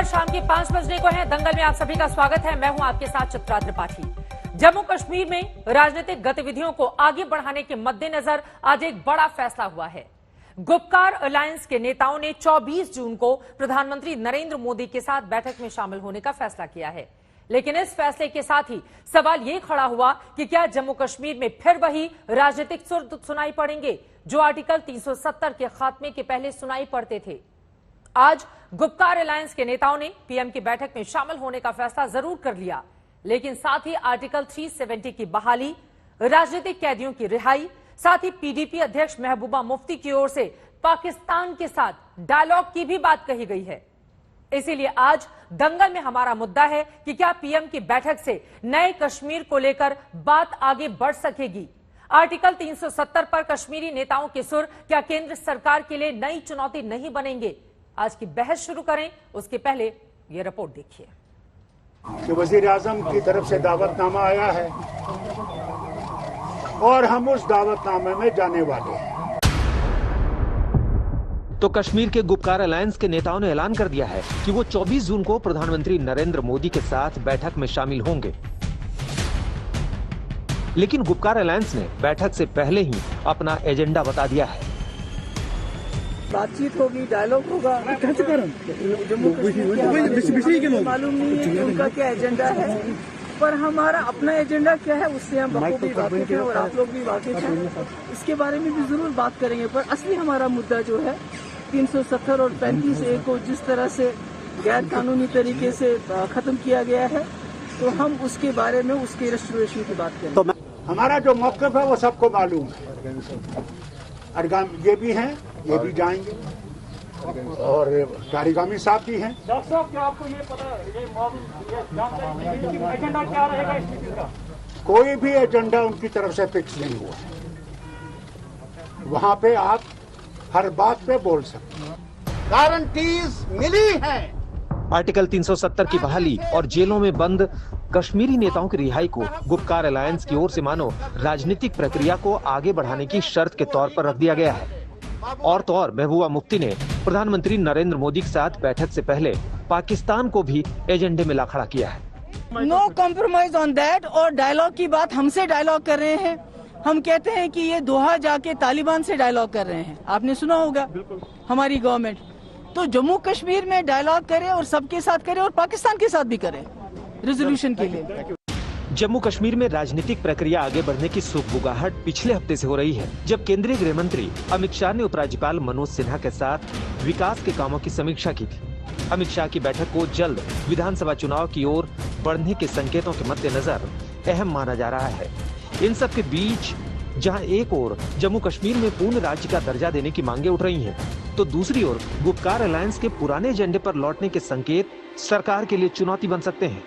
नमस्कार, शाम के 5 बजने को है। दंगल में आप सभी का स्वागत है। मैं हूं आपके साथ चित्रा त्रिपाठी। जम्मू कश्मीर में राजनीतिक गतिविधियों को आगे बढ़ाने के मद्देनजर आज एक बड़ा फैसला हुआ है। गुपकार अलायंस के नेताओं ने 24 जून को प्रधानमंत्री नरेंद्र मोदी के साथ बैठक में शामिल होने का फैसला किया है। लेकिन इस फैसले के साथ ही सवाल ये खड़ा हुआ कि क्या जम्मू कश्मीर में फिर वही राजनीतिक सुर सुनाई पड़ेंगे जो आर्टिकल 370 के खात्मे के पहले सुनाई पड़ते थे। आज गुपकार अलायंस के नेताओं ने पीएम की बैठक में शामिल होने का फैसला जरूर कर लिया, लेकिन साथ ही आर्टिकल 370 की बहाली, राजनीतिक कैदियों की रिहाई, साथ ही पीडीपी अध्यक्ष महबूबा मुफ्ती की ओर से पाकिस्तान के साथ डायलॉग की भी बात कही गई है। इसीलिए आज दंगल में हमारा मुद्दा है कि क्या पीएम की बैठक से नए कश्मीर को लेकर बात आगे बढ़ सकेगी। आर्टिकल 370 पर कश्मीरी नेताओं के सुर क्या केंद्र सरकार के लिए नई चुनौती नहीं बनेंगे। आज की बहस शुरू करें उसके पहले ये रिपोर्ट देखिए कि वजीर आजम की तरफ से दावतनामा आया है और हम उस दावतनामे में जाने वाले हैं। तो कश्मीर के गुपकार अलायंस के नेताओं ने ऐलान कर दिया है कि वो 24 जून को प्रधानमंत्री नरेंद्र मोदी के साथ बैठक में शामिल होंगे। लेकिन गुपकार अलायंस ने बैठक से पहले ही अपना एजेंडा बता दिया है। बातचीत होगी, डायलॉग होगा। जम्मू कश्मीर के मालूम नहीं है कि उनका क्या एजेंडा है, पर हमारा अपना एजेंडा क्या है उससे हम बखूबी वाकिफ हैं और आप लोग भी वाकिफ हैं। इसके बारे में भी जरूर बात करेंगे, पर असली हमारा मुद्दा जो है 370 और 35A को जिस तरह से गैर कानूनी तरीके से खत्म किया गया है, तो हम उसके बारे में उसके रेस्टोरेशन की बात करें। तो हमारा जो मौक़िफ़ है वो सबको मालूम है। अरगाम ये भी हैं, ये भी जाएंगे और कारिगामी साहब भी हैं। डॉक्टर साहब, क्या आपको ये पता ये एजेंडा क्या रहेगा इस मीटिंग का? कोई भी एजेंडा उनकी तरफ से फिक्स नहीं हुआ है। वहां पे आप हर बात पे बोल सकते हैं। गारंटीज मिली हैं। आर्टिकल 370 की बहाली और जेलों में बंद कश्मीरी नेताओं की रिहाई को गुपकार अलायंस की ओर से मानो राजनीतिक प्रक्रिया को आगे बढ़ाने की शर्त के तौर पर रख दिया गया है। और तो और महबूबा मुफ्ती ने प्रधानमंत्री नरेंद्र मोदी के साथ बैठक से पहले पाकिस्तान को भी एजेंडे में ला खड़ा किया है। No compromise on that. और डायलॉग की बात हमसे डायलॉग कर रहे हैं। हम कहते हैं कि ये दोहा जाके तालिबान से डायलॉग कर रहे हैं। आपने सुना होगा हमारी गवर्नमेंट। तो जम्मू कश्मीर में डायलॉग करे और सबके साथ करे और पाकिस्तान के साथ भी करे रेजोल्यूशन के लिए। जम्मू कश्मीर में राजनीतिक प्रक्रिया आगे बढ़ने की सुगबुगाहट पिछले हफ्ते से हो रही है, जब केंद्रीय गृह मंत्री अमित शाह ने उपराज्यपाल मनोज सिन्हा के साथ विकास के कामों की समीक्षा की थी। अमित शाह की बैठक को जल्द विधानसभा चुनाव की ओर बढ़ने के संकेतों के मद्देनजर अहम माना जा रहा है। इन सब के बीच जहां एक ओर जम्मू कश्मीर में पूर्ण राज्य का दर्जा देने की मांगे उठ रही हैं, तो दूसरी ओर गुपकार अलायंस के पुराने एजेंडे पर लौटने के संकेत सरकार के लिए चुनौती बन सकते हैं।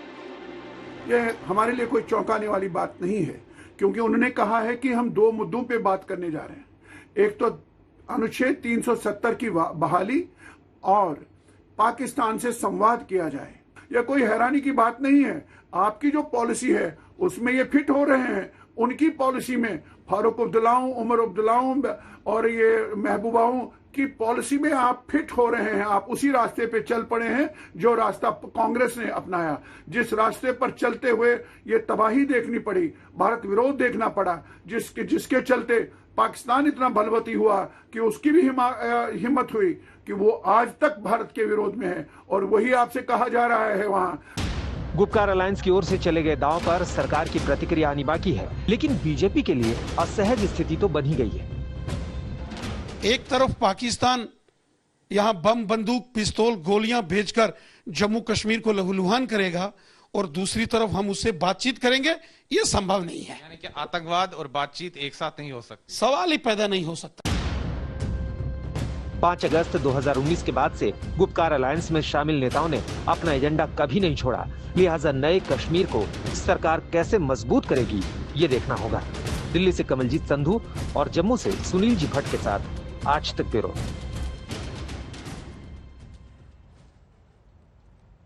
ये हमारे लिए कोई चौंकाने वाली बात नहीं है, क्योंकि उन्होंने कहा है कि हम दो मुद्दों पे बात करने जा रहे हैं। एक तो अनुच्छेद 370 की बहाली और पाकिस्तान से संवाद किया जाए। यह कोई हैरानी की बात नहीं है। आपकी जो पॉलिसी है उसमें ये फिट हो रहे हैं। उनकी पॉलिसी में फारूक अब्दुल्लाओं, उमर अब्दुल्लाओं और ये महबूबाओं की पॉलिसी में आप फिट हो रहे हैं। आप उसी रास्ते पे चल पड़े हैं जो रास्ता कांग्रेस ने अपनाया। जिस रास्ते पर चलते हुए ये तबाही देखनी पड़ी, भारत विरोध देखना पड़ा, जिसके चलते पाकिस्तान इतना बलवती हुआ कि उसकी भी हिम्मत हुई कि वो आज तक भारत के विरोध में है, और वही आपसे कहा जा रहा है वहां। गुपकार अलायंस की ओर से चले गए दांव पर सरकार की प्रतिक्रिया आनी बाकी है, लेकिन बीजेपी के लिए असहज स्थिति तो बन ही गई है। एक तरफ पाकिस्तान यहां बम, बंदूक, पिस्तौल, गोलियां भेजकर जम्मू कश्मीर को लहूलुहान करेगा और दूसरी तरफ हम उससे बातचीत करेंगे, यह संभव नहीं है। यानी कि आतंकवाद और बातचीत एक साथ नहीं हो सकती। सवाल ही पैदा नहीं हो सकता। 5 अगस्त 2019 के बाद से गुपकार अलायंस में शामिल नेताओं ने अपना एजेंडा कभी नहीं छोड़ा। लिहाजा नए कश्मीर को सरकार कैसे मजबूत करेगी, ये देखना होगा। दिल्ली से कमलजीत संधू और जम्मू से सुनील जी भट्ट के साथ आज तक ब्यूरो।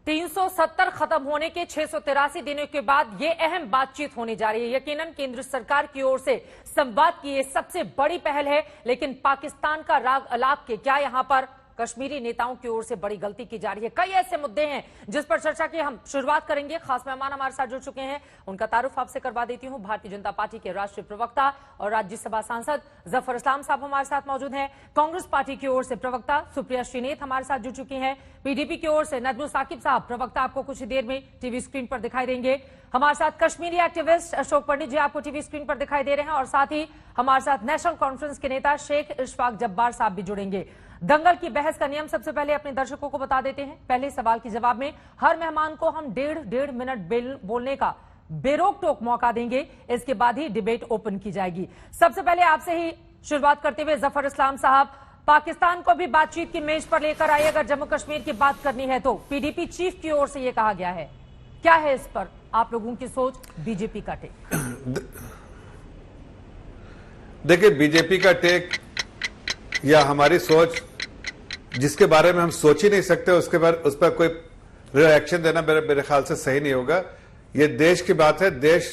370 खत्म होने के 683 दिनों के बाद ये अहम बातचीत होने जा रही है। यकीनन केंद्र सरकार की ओर से संवाद की ये सबसे बड़ी पहल है, लेकिन पाकिस्तान का राग अलाप के क्या यहां पर कश्मीरी नेताओं की ओर से बड़ी गलती की जा रही है। कई ऐसे मुद्दे हैं जिस पर चर्चा की हम शुरुआत करेंगे। खास मेहमान हमारे साथ जुड़ चुके हैं, उनका तारुफ आपसे करवा देती हूं। भारतीय जनता पार्टी के राष्ट्रीय प्रवक्ता और राज्यसभा सांसद जफर इस्लाम साहब हमारे साथ मौजूद हैं। कांग्रेस पार्टी की ओर से प्रवक्ता सुप्रिया श्रीनेत हमारे साथ जुड़ चुकी हैं। पीडीपी की ओर से नजमुल साकिब साहब, प्रवक्ता आपको कुछ ही देर में टीवी स्क्रीन पर दिखाई देंगे। हमारे साथ कश्मीरी एक्टिविस्ट अशोक पंडित जी आपको टीवी स्क्रीन पर दिखाई दे रहे हैं और साथ ही हमारे साथ नेशनल कॉन्फ्रेंस के नेता शेख इशफाक जब्बार साहब भी जुड़ेंगे। दंगल की बहस का नियम सबसे पहले अपने दर्शकों को बता देते हैं। पहले सवाल के जवाब में हर मेहमान को हम डेढ़ मिनट बोलने का बेरोक टोक मौका देंगे। इसके बाद ही डिबेट ओपन की जाएगी। सबसे पहले आपसे ही शुरुआत करते हुए जफर इस्लाम साहब, पाकिस्तान को भी बातचीत की मेज पर लेकर आए अगर जम्मू कश्मीर की बात करनी है तो। पीडीपी चीफ की ओर से यह कहा गया है, क्या है इस पर आप लोगों की सोच, बीजेपी का टेक? देखिए, बीजेपी का टेक या हमारी सोच जिसके बारे में हम सोच ही नहीं सकते उस पर कोई रिएक्शन देना मेरे ख्याल से सही नहीं होगा। ये देश की बात है। देश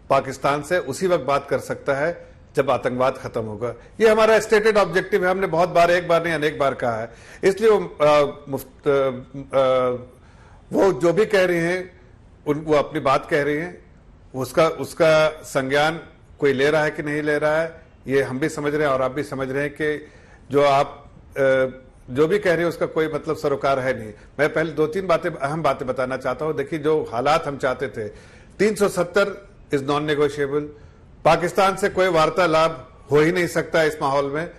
पाकिस्तान से उसी वक्त बात कर सकता है जब आतंकवाद खत्म होगा। ये हमारा स्टेटेड ऑब्जेक्टिव है। हमने बहुत बार, एक बार नहीं अनेक बार कहा है। इसलिए वो जो भी कह रही हैं, वो अपनी बात कह रही हैं। उसका संज्ञान कोई ले रहा है कि नहीं ले रहा है, ये हम भी समझ रहे हैं और आप भी समझ रहे हैं कि जो भी कह रहे हैं उसका कोई मतलब सरोकार है नहीं। मैं पहले 2-3 अहम बातें बताना चाहता हूं। देखिए, जो हालात हम चाहते थे, 370 इज नॉन नेगोशिएबल। पाकिस्तान से कोई वार्तालाप हो ही नहीं सकता इस माहौल में।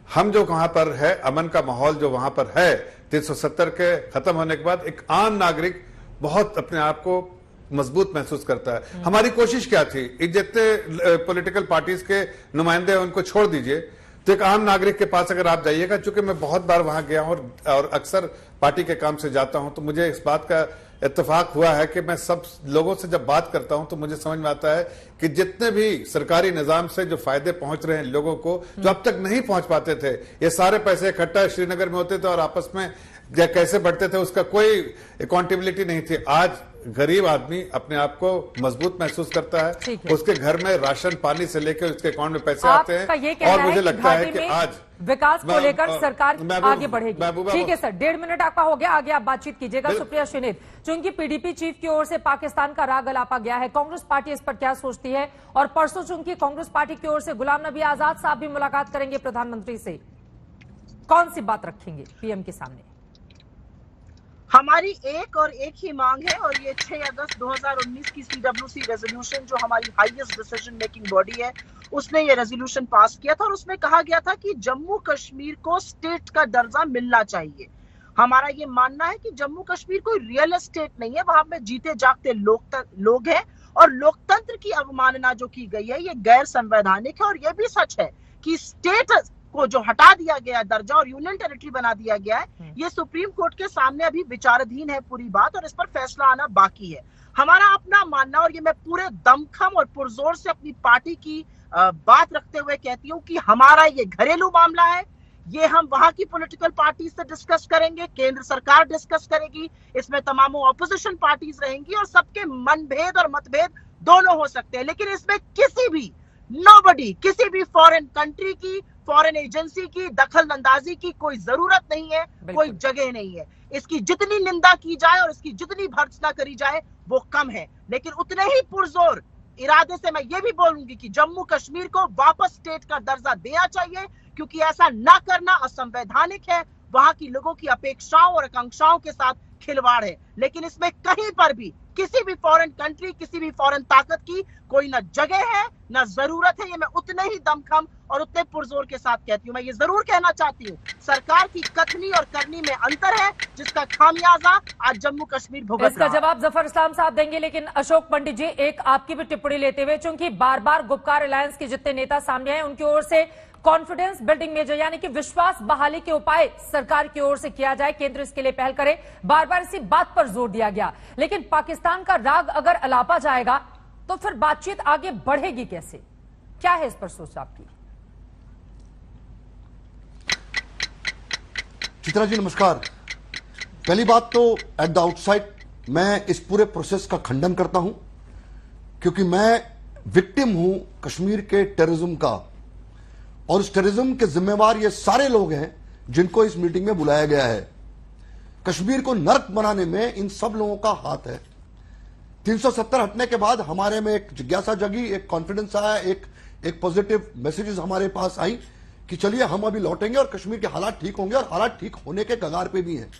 हम जो वहां पर है, अमन का माहौल जो वहां पर है, 370 के खत्म होने के बाद एक आम नागरिक बहुत अपने आप को मजबूत महसूस करता है। हमारी कोशिश क्या थी, जितने पॉलिटिकल पार्टीज के नुमाइंदे हैं उनको छोड़ दीजिए, तो एक आम नागरिक के पास अगर आप जाइएगा, चूंकि मैं बहुत बार वहां गया हूं और अक्सर पार्टी के काम से जाता हूं, तो मुझे इस बात का इत्तेफाक हुआ है कि मैं सब लोगों से जब बात करता हूं तो मुझे समझ में आता है कि जितने भी सरकारी निजाम से जो फायदे पहुंच रहे हैं लोगों को, जो अब तक नहीं पहुंच पाते थे, ये सारे पैसे इकट्ठा श्रीनगर में होते थे और आपस में कैसे बढ़ते थे, उसका कोई अकाउंटेबिलिटी नहीं थी। आज गरीब आदमी अपने आप को मजबूत महसूस करता है। उसके घर में राशन पानी से लेकर उसके अकाउंट में पैसे आते हैं और मुझे लगता है कि आज विकास को लेकर सरकार आगे बढ़ेगी। ठीक है सर, 1.5 मिनट आपका हो गया, आगे आप बातचीत कीजिएगा। सुप्रिया श्रीनेत, चूंकि पीडीपी चीफ की ओर से पाकिस्तान का राग अलापा गया है, कांग्रेस पार्टी इस पर क्या सोचती है? और परसों चूंकि कांग्रेस पार्टी की ओर से गुलाम नबी आजाद साहब भी मुलाकात करेंगे प्रधानमंत्री से, कौन सी बात रखेंगे पीएम के सामने? हमारी एक और एक ही मांग है और ये 6 अगस्त 2019 की CWC रेजोल्यूशन, जो हमारी हाईएस्ट डिसीजन मेकिंग बॉडी है, उसने ये रेजोल्यूशन पास किया था और उसमें कहा गया था कि जम्मू कश्मीर को स्टेट का दर्जा मिलना चाहिए। हमारा ये मानना है कि जम्मू कश्मीर कोई रियल एस्टेट नहीं है, वहां पे जीते जागते लोग हैं और लोकतंत्र की अवमानना जो की गई है ये गैर संवैधानिक है। और ये भी सच है कि स्टेट को जो हटा दिया गया दर्जा और यूनियन टेरिटरी बना दिया गया है, ये सुप्रीम कोर्ट के सामने अभी विचाराधीन है पूरी बात, और इस पर फैसला आना बाकी है। हमारा अपना मानना, और ये मैं पूरे दमखम और पुरजोर से अपनी पार्टी की बात रखते हुए कहती हूँ कि हमारा ये घरेलू मामला है, ये हम वहां की पॉलिटिकल पार्टी से डिस्कस करेंगे, केंद्र सरकार डिस्कस करेगी, इसमें तमाम ऑपोजिशन पार्टीज रहेंगी और सबके मनभेद और मतभेद दोनों हो सकते हैं, लेकिन इसमें किसी भी नोबडी, किसी भी फॉरेन कंट्री की, फॉरेन एजेंसी की दखल अंदाजी की कोई जरूरत नहीं है, कोई जगह नहीं है। इसकी जितनी निंदा की जाए और इसकी जितनी भर्त्सना करी जाए वो कम है, लेकिन उतने ही पुरजोर इरादे से मैं ये भी बोलूंगी कि जम्मू कश्मीर को वापस स्टेट का दर्जा देना चाहिए, क्योंकि ऐसा ना करना असंवैधानिक है, वहां की लोगों की अपेक्षाओं और आकांक्षाओं के साथ खिलवाड़ है। लेकिन इसमें कहीं पर भी किसी भी फॉरेन कंट्री, किसी भी फॉरेन ताकत की कोई ना जगह है ना जरूरत है। ये मैं उतने ही दमखम और उतने पुरजोर के साथ कहती हूँ। मैं ये जरूर कहना चाहती हूँ, सरकार की कथनी और करनी में अंतर है, जिसका खामियाजा आज जम्मू कश्मीर भुगत रहा है। इसका जवाब जफर इस्लाम साहब देंगे, लेकिन अशोक पंडित जी, एक आपकी भी टिप्पणी लेते हुए, चूंकि बार बार गुपकार अलायंस के जितने नेता सामने आए उनकी ओर से कॉन्फिडेंस बिल्डिंग मेजर यानी कि विश्वास बहाली के उपाय सरकार की ओर से किया जाए, केंद्र इसके लिए पहल करे, बार बार इसी बात पर जोर दिया गया। लेकिन पाकिस्तान का राग अगर अलापा जाएगा तो फिर बातचीत आगे बढ़ेगी कैसे? क्या है इस पर सोच आपकी? चित्रा जी नमस्कार। पहली बात तो एट द आउटसाइड मैं इस पूरे प्रोसेस का खंडन करता हूं, क्योंकि मैं विक्टिम हूं कश्मीर के टेररिज्म का, और इस टेररिज्म के जिम्मेवार ये सारे लोग हैं जिनको इस मीटिंग में बुलाया गया है। कश्मीर को नर्क बनाने में इन सब लोगों का हाथ है। 370 हटने के बाद हमारे में एक जिज्ञासा जगी, एक कॉन्फिडेंस आया, एक पॉजिटिव मैसेजेस हमारे पास आई कि चलिए हम अभी लौटेंगे और कश्मीर के हालात ठीक होंगे, और हालात ठीक होने के कगार पे भी हैं।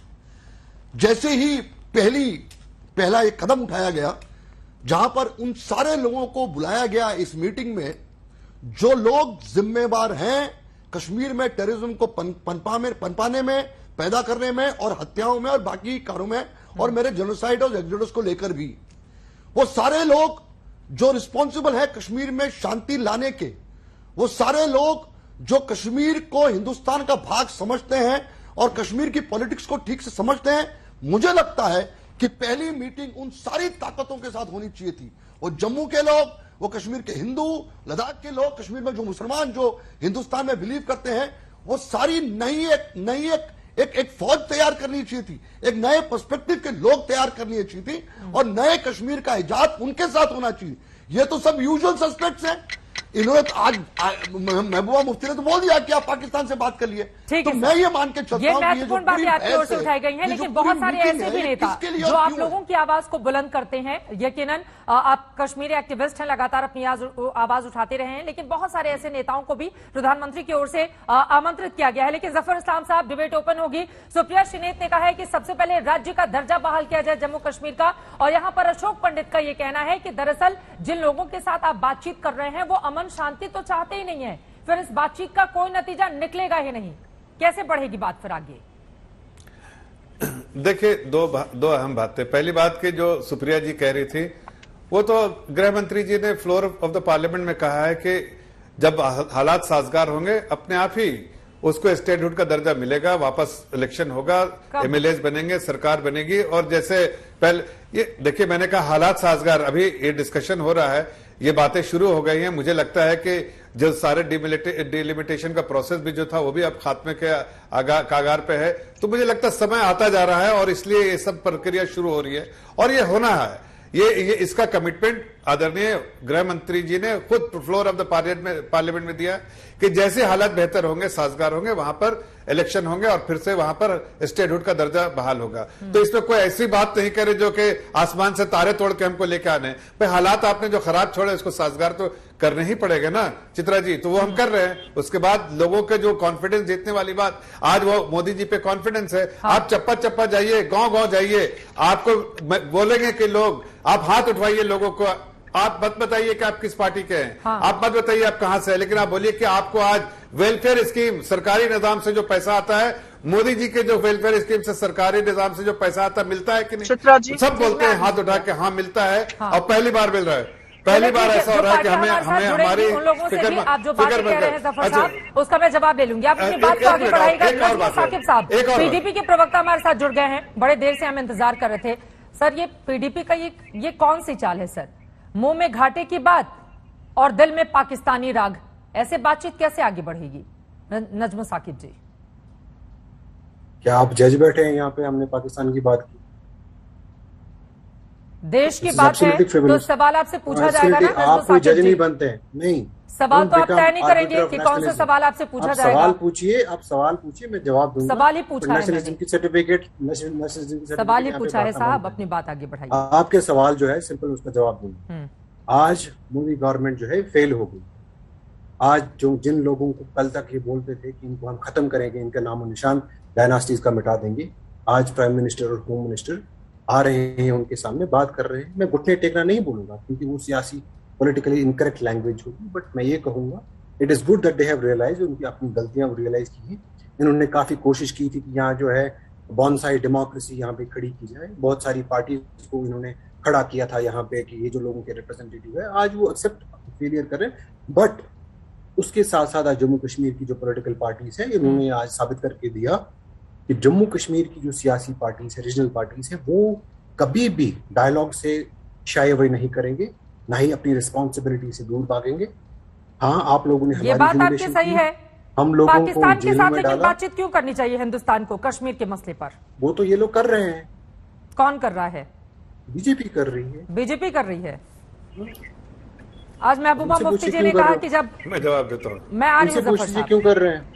जैसे ही पहला एक कदम उठाया गया जहां पर उन सारे लोगों को बुलाया गया इस मीटिंग में जो लोग जिम्मेवार हैं कश्मीर में टेररिज्म को पनपाने में, पैदा करने में और हत्याओं में और बाकी कारों में, और मेरे जेनोसाइड और एक्सोडस को लेकर भी, वो सारे लोग जो रिस्पॉन्सिबल है कश्मीर में शांति लाने के, वो सारे लोग जो कश्मीर को हिंदुस्तान का भाग समझते हैं और कश्मीर की पॉलिटिक्स को ठीक से समझते हैं, मुझे लगता है कि पहली मीटिंग उन सारी ताकतों के साथ होनी चाहिए थी। वो जम्मू के लोग, वो कश्मीर के हिंदू, लद्दाख के लोग, कश्मीर में जो मुसलमान जो हिंदुस्तान में बिलीव करते हैं, वो सारी नई एक फौज तैयार करनी चाहिए थी, एक नए पर्सपेक्टिव के लोग तैयार करनी चाहिए थी, और नए कश्मीर का इजाद उनके साथ होना चाहिए। ये तो सब यूजुअल सस्पेक्ट्स हैं। इन्होंने तो आज महबूबा मुफ्ती ने तो बोल दिया कि आप पाकिस्तान से बात कर लिए, तो मैं ये मान के चलता हूं ये महत्वपूर्ण बातें आपकी ओर से उठाई गई हैं, लेकिन बहुत सारे ऐसे भी नेता जो आप लोगों की आवाज को बुलंद करते हैं। यकीनन आप कश्मीरी एक्टिविस्ट हैं, लगातार अपनी आवाज उठाते रहे हैं, लेकिन बहुत सारे ऐसे नेताओं को भी प्रधानमंत्री की ओर से आमंत्रित किया गया है। लेकिन जफर इस्लाम साहब, डिबेट ओपन होगी। सुप्रिया श्रीनेत ने कहा है कि सबसे पहले राज्य का दर्जा बहाल किया जाए जम्मू कश्मीर का, और यहां पर अशोक पंडित का यह कहना है कि दरअसल जिन लोगों के साथ आप बातचीत कर रहे हैं वो अमन शांति तो चाहते ही नहीं है, फिर इस बातचीत का कोई नतीजा निकलेगा ही नहीं। कैसे बढ़ेगी बात फिर आगे? देखिए, दो अहम बातें। पहली बात कि जो सुप्रिया जी कह रही थी, वो तो गृह मंत्री जी ने फ्लोर ऑफ द पार्लियामेंट में कहा है कि जब हालात साजगार होंगे अपने आप ही उसको स्टेटहुड का दर्जा मिलेगा, वापस इलेक्शन होगा, एमएलएज बनेंगे, सरकार बनेगी। और जैसे पहले ये देखिए, मैंने कहा हालात साजगार, अभी ये डिस्कशन हो रहा है, ये बातें शुरू हो गई हैं। मुझे लगता है कि जो सारे डिलिमिटेशन का प्रोसेस भी जो था वो भी अब खात्मे के कागार पे है। तो मुझे लगता है समय आता जा रहा है और इसलिए ये सब प्रक्रिया शुरू हो रही है और ये होना है। ये इसका कमिटमेंट आदरणीय गृह मंत्री जी ने खुद फ्लोर ऑफ द पार्लियामेंट में दिया कि जैसे हालात बेहतर होंगे, साजगार होंगे, वहां पर इलेक्शन होंगे और फिर से वहां पर स्टेटहुड का दर्जा बहाल होगा। तो इसमें कोई ऐसी बात नहीं करे जो कि आसमान से तारे तोड़ के हमको लेके आने। भाई हालात आपने जो खराब छोड़े उसको साजगार तो करने ही पड़ेगा ना चित्रा जी, तो वो हम कर रहे हैं। उसके बाद लोगों के जो कॉन्फिडेंस जीतने वाली बात, आज वो मोदी जी पे कॉन्फिडेंस है। आप चप्पा चप्पा जाइए, गांव जाइए, आपको बोलेंगे कि लोग, आप हाथ उठवाइए लोगों को, आप मत बताइए कि आप किस पार्टी के हैं, आप मत बताइए आप कहां से है, लेकिन आप बोलिए कि आपको आज वेलफेयर स्कीम, सरकारी निजाम से जो पैसा आता है, मोदी जी के जो वेलफेयर स्कीम से, सरकारी निजाम से जो पैसा आता है, मिलता है कि नहीं? सब बोलते हैं हाथ उठा के हाँ मिलता है, और पहली बार मिल रहा है। पहली बार ऐसा हो रहा है कि हमें हमारी उन लोगों से भी आप जो बात कह रहे हैं जफर साहब, उसका मैं जवाब ले लूंगी। आप अपनी बात को आगे बढ़ाइएगा। नजमा साकिब साहब, पीडीपी के प्रवक्ता हमारे साथ जुड़ गए हैं, बड़े देर से हम इंतजार कर रहे थे। सर, ये पीडीपी का ये कौन सी चाल है सर? मुंह में घाटे की बात और दिल में पाकिस्तानी राग, ऐसे बातचीत कैसे आगे बढ़ेगी? नजमा साकिब जी, क्या आप जज बैठे हैं यहाँ पे? हमने पाकिस्तान की बात की, देश की बात है, तो सवाल आपसे पूछा जाएगा ना। आप कोई जज नहीं बनते हैं, नहीं। सवाल तो आप तय नहीं करेंगे कि कौन सा सवाल आपसे पूछा जाएगा? सवाल पूछिए, आप सवाल पूछिए, मैं जवाब दूंगा। सवाल ही पूछा है, सर्टिफिकेट सवाल ही पूछा है साहब, अपनी बात आगे बढ़ाइए। आपके सवाल जो है सिंपल, उसका जवाब दूंगा। आज मोदी गवर्नमेंट जो है फेल हो गई। आज जो जिन लोगों को कल तक ये बोलते थे कि इनको हम खत्म करेंगे, इनका नामो निशान डायनास्टीज का मिटा देंगे, आज प्राइम मिनिस्टर और होम मिनिस्टर आ रहे हैं, उनके सामने बात कर रहे हैं। मैं घुटने टेकना नहीं बोलूंगा क्योंकि वो सियासी पॉलिटिकली इनकरेक्ट लैंग्वेज होगी, बट मैं ये कहूंगा it is good that they have realise, उनकी अपनी गलतियां रियलाइज की हैं। इन्होंने काफी कोशिश की थी कि यहाँ जो है बॉन्साई डेमोक्रेसी यहाँ पे खड़ी की जाए, बहुत सारी पार्टी को इन्होंने खड़ा किया था यहाँ पे कि ये जो लोगों के रिप्रेजेंटेटिव है, आज वो एक्सेप्ट फेलियर कर रहे हैं। बट उसके साथ साथ आज जम्मू कश्मीर की जो पॉलिटिकल पार्टीज है, इन्होंने आज साबित करके दिया कि जम्मू कश्मीर की जो सियासी पार्टीज है, रीजनल पार्टीज है, वो कभी भी डायलॉग से शाय अवे नहीं करेंगे, ना ही अपनी रिस्पॉन्सिबिलिटी से दूर भागेंगे। हाँ, आप लोगों ने ये बात आपकी सही है, हम लोगों को पाकिस्तान के साथ लेकिन बातचीत क्यों करनी चाहिए हिंदुस्तान को कश्मीर के मसले पर? वो तो ये लोग कर रहे हैं। कौन कर रहा है? बीजेपी कर रही है। बीजेपी कर रही है। आज महबूबा मुफ्ती जी ने कहा कि जब, मैं जवाब देता हूँ, मैं आ रही हूँ, क्यों कर रहे हैं?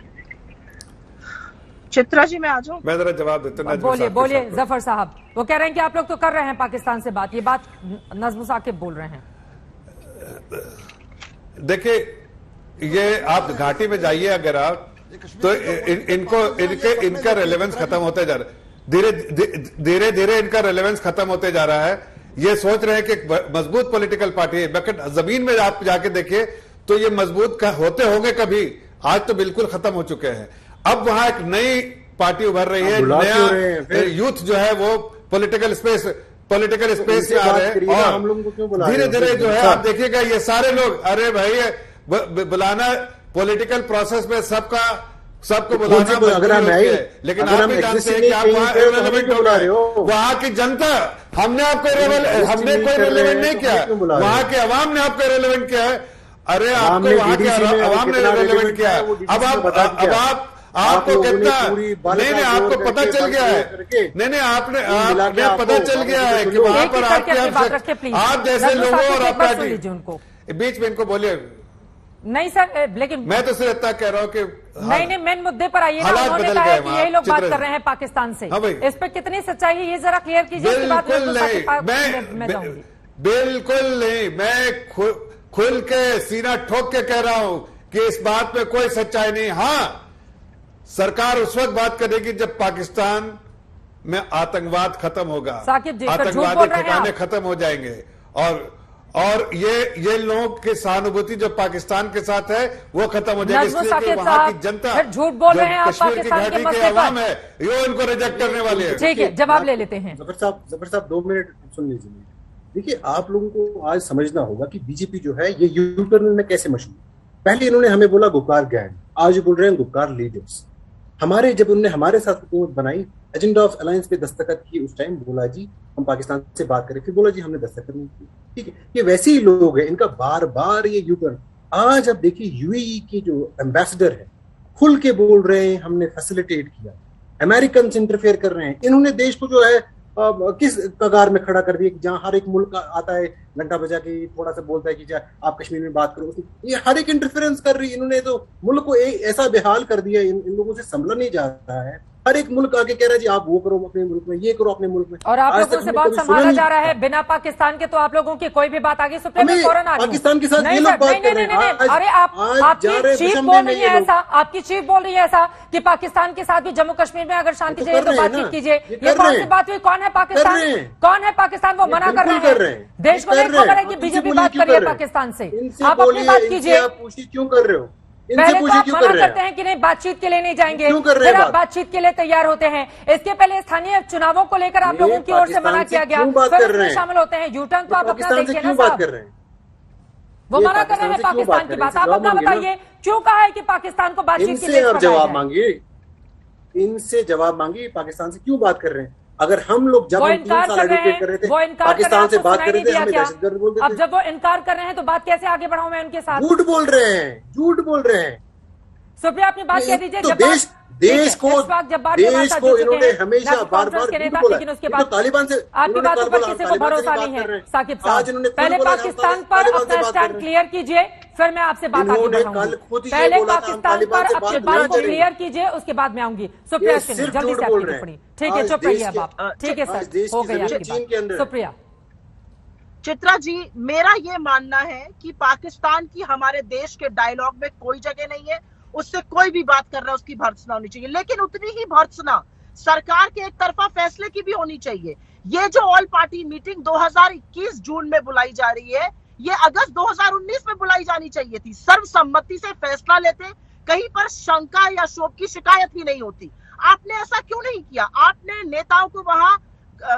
चित्रा जी मैं आ जाऊं? मैं जरा जवाब देता हूं। बोलिए बोलिए जफर साहब। वो कह रहे हैं कि आप लोग तो कर रहे हैं पाकिस्तान से बात, ये बात नज़्म साकिब बोल रहे हैं। देखिए, ये आप घाटी में जाइए अगर आप, तो इनका रेलेवेंस खत्म होते जा रहा है। धीरे धीरे इनका रेलेवेंस खत्म होते जा रहा है। ये सोच रहे हैं कि मजबूत पॉलिटिकल पार्टी है, बट जमीन में आप जाके देखिए तो ये मजबूत होते होंगे कभी, आज तो बिल्कुल खत्म हो चुके हैं। अब वहां एक नई पार्टी उभर रही है, नया यूथ जो है वो पॉलिटिकल स्पेस में आ रहे हैं, और धीरे धीरे जो है आप देखिएगा ये सारे लोग, अरे भाई बुलाना पॉलिटिकल प्रोसेस में सबको बुलाना अगर हम लेकिन आप भी जानते हैं कि आप वहां इररिलेवेंट हो रहे हो। वहां की जनता, हमने कोई रिलेवेंट नहीं किया, वहां के अवाम ने आपको रिलेवेंट किया है। अरे आपको वहां के अवाम ने रिलेवेंट किया है। अब आपको कितना नहीं, आपको पता चल गया है, नहीं आपने पता चल गया है कि वहां पर आप जैसे लोगों और आप पार्टी उनको बीच में इनको बोलिए नहीं सर, लेकिन मैं तो सिर्फ इतना कह रहा हूं कि नहीं मेन मुद्दे पर आइए ना। उन्होंने कहा है कि यही लोग बात कर रहे हैं पाकिस्तान से, इस पर कितनी सच्चाई है ये जरा क्लियर कीजिए। बिल्कुल नहीं, मैं खुल के सीना ठोक के कह रहा हूं कि इस बात में कोई सच्चाई नहीं। हाँ, सरकार उस वक्त बात करेगी जब पाकिस्तान में आतंकवाद खत्म होगा, आतंकवादी ठिकाने खत्म हो जाएंगे, और ये लोगों की सहानुभूति जो पाकिस्तान के साथ है वो खत्म हो जाएगी, इसलिए कि वहां की जनता झूठ बोल रहे हैं आप पाकिस्तान के मसले अवाम है, ये इनको रिजेक्ट करने वाले हैं। ठीक है, जवाब ले लेते हैं। जफर साहब 2 मिनट सुन लीजिए। देखिए, आप लोगों को आज समझना होगा कि बीजेपी जो है ये यूटर्न में कैसे मशहूर। पहले इन्होंने हमें बोला गुपकार गैंग, आज बोल रहे हैं गुपकार लीडर्स। जब उन्होंने हमारे साथ हुकूमत बनाई, एजेंडा ऑफ अलायंस पे दस्तखत की, उस टाइम बोला जी हम पाकिस्तान से बात करें, फिर बोला जी हमने दस्तखत नहीं की। ठीक है, ये वैसे ही लोग हैं, इनका बार बार ये यूटर्न। आज अब देखिए यूएई के जो एम्बेसडर है खुल के बोल रहे हैं हमने फैसिलिटेट किया, अमेरिकन इंटरफेयर कर रहे हैं। इन्होंने देश को जो है किस कगार में खड़ा कर दिया कि जहां हर एक मुल्क आता है घंटा बजा के थोड़ा सा बोलता है कि आप कश्मीर में बात करो, ये हर एक इंटरफेरेंस कर रही है। इन्होंने तो मुल्क को ऐसा बेहाल कर दिया, इन लोगों से संभला नहीं जा रहा है। हर एक मुल्क आके कह रहा है जी आप वो करो अपने मुल्क में, ये करो अपने मुल्क में, और आप लोगों से बहुत संभाला जा रहा है बिना पाकिस्तान के। तो आप लोगों की कोई भी बात आगे सुप्रीम में फौरन आ रही है। पाकिस्तान के साथ ये लोग बात कर रहे हैं। अरे आपकी चीफ बोल रही है ऐसा, आपकी चीफ बोल रही है ऐसा कि पाकिस्तान के साथ भी जम्मू कश्मीर में अगर शांति चाहिए तो बातचीत कीजिए। ये कौन सी बात हुई? कौन है पाकिस्तान? कौन है पाकिस्तान? वो मना कर रहे हैं। देश को नहीं खबर है कि बीजेपी बात कर रही है पाकिस्तान से। आप अपनी बात कीजिए। क्यों कर रहे हो? पहले तो आप मना करते हैं कि नहीं बातचीत के लिए नहीं जाएंगे, फिर आप बातचीत के लिए तैयार होते हैं। इसके पहले स्थानीय चुनावों को लेकर आप लोगों की ओर से मना किया गया, फिर उसमें शामिल होते हैं। यूटर्न तो आप अपना देखिए ना साहब, वो मना कर रहे हैं पाकिस्तान की बात। आप अपना बताइए क्यों कहा है कि पाकिस्तान को बातचीत के लिए जवाब मांगिए, इनसे जवाब मांगिए। पाकिस्तान से क्यों बात कर रहे हैं? अगर हम लोग जब 3 साल एडवोकेट कर रहे थे पाकिस्तान से बात कर रहे थे, हमें दहशतगर्द बोलते थे। अब जब वो इनकार कर रहे हैं तो बात कैसे आगे बढ़ाऊं मैं उनके साथ? झूठ बोल रहे हैं। सुप्रिया अपनी बात कह दीजिए। तो देश को इन्होंने हमेशा बार बोला, लेकिन उसके बाद तालिबान से आपकी बातों पर किसी को भरोसा नहीं है साकिब साहब। पहले पाकिस्तान पर अपना स्टैंड क्लियर कीजिए, फिर मैं आपसे बात आगे बढ़ाऊंगी। पहले पाकिस्तान पर अपनी बात को क्लियर कीजिए, उसके बाद मैं आऊंगी। सुप्रिया सिंह जल्दी से आपकी टिप्पणी। ठीक है, चुप रहिए अब आप। ठीक है सर, हो गई आपकी बात। सुप्रिया। चित्रा जी, मेरा ये मानना है कि पाकिस्तान की हमारे देश के डायलॉग में कोई जगह नहीं है। उससे कोई भी बात कर रहा है उसकी भर्त्सना होनी चाहिए, लेकिन उतनी ही भर्त्सना सरकार के एक तरफा फैसले की भी होनी चाहिए। ये जो ऑल पार्टी मीटिंग 2021 जून में बुलाई जा रही है, ये अगस्त 2019 में बुलाई जानी चाहिए थी। सर्वसम्मति से फैसला लेते, कहीं पर शंका या शोक की शिकायत ही नहीं होती। आपने ऐसा क्यों नहीं किया? आपने नेताओं को वहां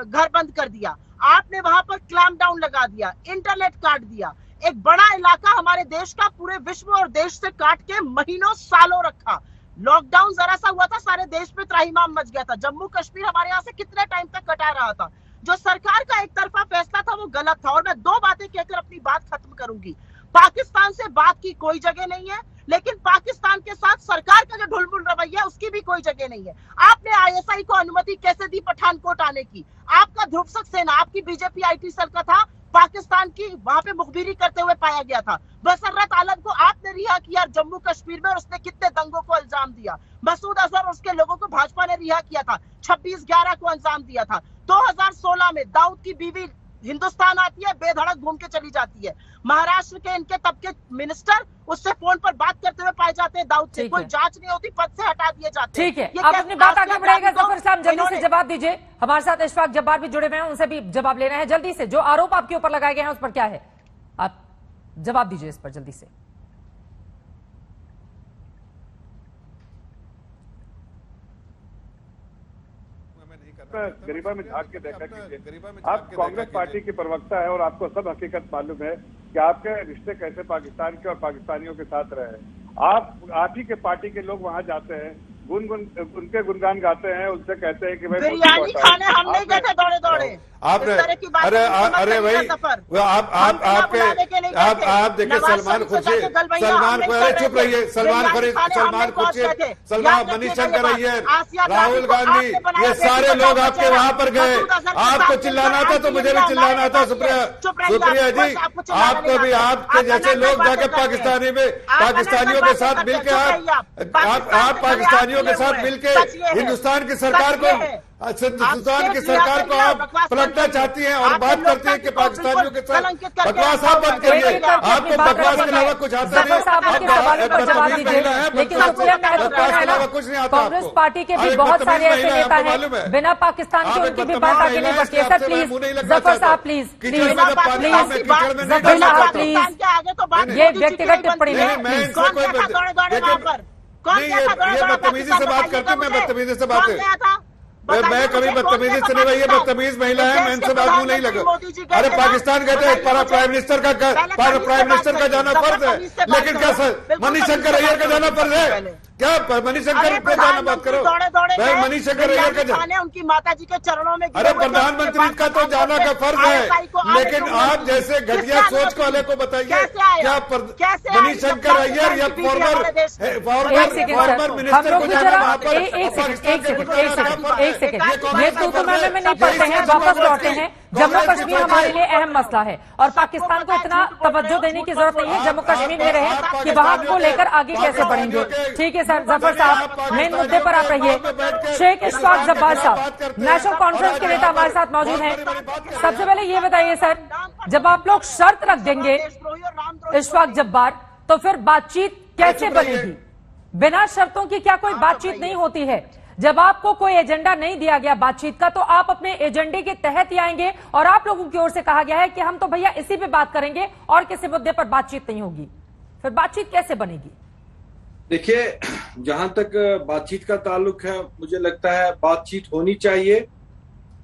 घर बंद कर दिया, आपने वहां पर क्लैम्प डाउन लगा दिया, इंटरनेट काट दिया, एक बड़ा इलाका हमारे देश का पूरे विश्व और देश से काट के महीनों सालों रखा। लॉकडाउन जरा सा हुआ था, सारे देश में त्राहिमाम मच गया था। जम्मू कश्मीर हमारे यहाँ से कितने टाइम तक कटा रहा था। जो सरकार का एक तरफा फैसला था वो गलत था। और मैं 2 बातें कहकर अपनी बात खत्म करूंगी। पाकिस्तान से बात की कोई जगह नहीं है, लेकिन पाकिस्तान के साथ सरकार का जो ढुलमुल रवैया है उसकी भी कोई जगह नहीं है। आपने आईएसआई को अनुमति कैसे दी पठानकोट आने की? आपका ध्रुव सक्सेना, आपकी बीजेपी आईटी सेल का था, पाकिस्तान की वहां पे मुखबिरी करते हुए पाया गया था। बसरत आलम को आपने रिहा किया, जम्मू कश्मीर में और उसने कितने दंगों को अंजाम दिया। मसूद अजहर और उसके लोगों को भाजपा ने रिहा किया था, 26/11 को अंजाम दिया था। 2016 में दाऊद की बीवी हिंदुस्तान आती है, बेधड़क घूम के चली जाती है। महाराष्ट्र के इनके तब के मिनिस्टर उससे फोन पर बात करते हुए पाए जाते हैं दाऊद से, कोई जांच नहीं होती, पद से हटा दिए जाते हैं। ठीक है, आप अपनी बात आगे बढ़ाएगा जफर साहब, जल्दी से जवाब दीजिए। हमारे साथ इशफाक जब्बार भी जुड़े हुए हैं, उनसे भी जवाब लेना है जल्दी से। जो आरोप आपके ऊपर लगाए गए हैं उस पर क्या है, आप जवाब दीजिए इस पर जल्दी से। गरीबा में झांक के देखा कीजिए। आप कांग्रेस पार्टी के प्रवक्ता है और आपको सब हकीकत मालूम है कि आपके रिश्ते कैसे पाकिस्तान के और पाकिस्तानियों के साथ रहे। आप ही के पार्टी के लोग वहां जाते हैं, उनके गुणगान गाते हैं, उनसे कहते हैं कि भाई बिरयानी खाने हम नहीं गए थे दौड़े दौड़े। आपने अरे भाई आप देखिए सलमान खुर्शीद, चुप रहिए, सलमान खुर्शीद, मनीशंकर अय्यर, राहुल गांधी, ये सारे लोग आपके वहां पर गए। आपको चिल्लाना था तो मुझे भी चिल्लाना था। सुप्रिया जी, आपको भी आपके जैसे लोग जाके पाकिस्तानियों के साथ मिलकर आप पाकिस्तानियों के साथ मिलकर हिंदुस्तान की सरकार को आप पलटना चाहती हैं और बात करती हैं कि पाकिस्तानियों के साथ बकवास आप बंद करिए। आपको बकवास के अलावा कुछ आता नहीं, लेकिन कुछ नहीं आता। कांग्रेस पार्टी के भी बहुत सारे ऐसे नेता हैं बिना पाकिस्तान के, उनकी भी बात आगे नहीं बढ़ती है। सर प्लीज, जफर साहब प्लीज, जफर साहब प्लीज, ये व्यक्तिगत टिप्पणी नहीं। ये बदतमीजी से बात करते, मैं बदतमीजी से बात है, मैं कभी बदतमीजी से नहीं, ये बदतमीज महिला है, मैं इनसे बात मुंह नहीं लगा। अरे पाकिस्तान गए थे, प्राइम मिनिस्टर का जाना फर्ज है, लेकिन क्या सर मनीशंकर अय्यर का जाना फर्ज है क्या? मनीशंकर पे जाना बात करो, मनीशंकर अय्यर का उनकी माता जी के चरणों में। अरे प्रधानमंत्री का तो जाना का फर्ज है, लेकिन आप जैसे घटिया सोच वाले को बताइए क्या मनीशंकर अय्यर या फॉर्मर मिनिस्टर को जाना वहां पर? एक सेकंड, ये तो में नहीं पढ़ते हैं, वापस लौटे हैं। जम्मू कश्मीर हमारे लिए अहम मसला है और पाकिस्तान को इतना तवज्जो देने की जरूरत नहीं है। जम्मू कश्मीर में रहे कि वहां को लेकर आगे कैसे बढ़ेंगे। ठीक है सर, जफर साहब मेन मुद्दे पर आप रहिए। शेख इशफाक जब्बार साहब नेशनल कॉन्फ्रेंस के नेता हमारे साथ मौजूद हैं। सबसे पहले ये बताइए सर, जब आप लोग शर्त रख देंगे इशफाक जब्बार, तो फिर बातचीत कैसे बनेगी? बिना शर्तों की क्या कोई बातचीत नहीं होती है? जब आपको कोई एजेंडा नहीं दिया गया बातचीत का, तो आप अपने एजेंडे के तहत ही आएंगे और आप लोगों की ओर से कहा गया है कि हम तो भैया इसी पे बात करेंगे और किसी मुद्दे पर बातचीत नहीं होगी। फिर बातचीत कैसे बनेगी? देखिए, जहां तक बातचीत का ताल्लुक है, मुझे लगता है बातचीत होनी चाहिए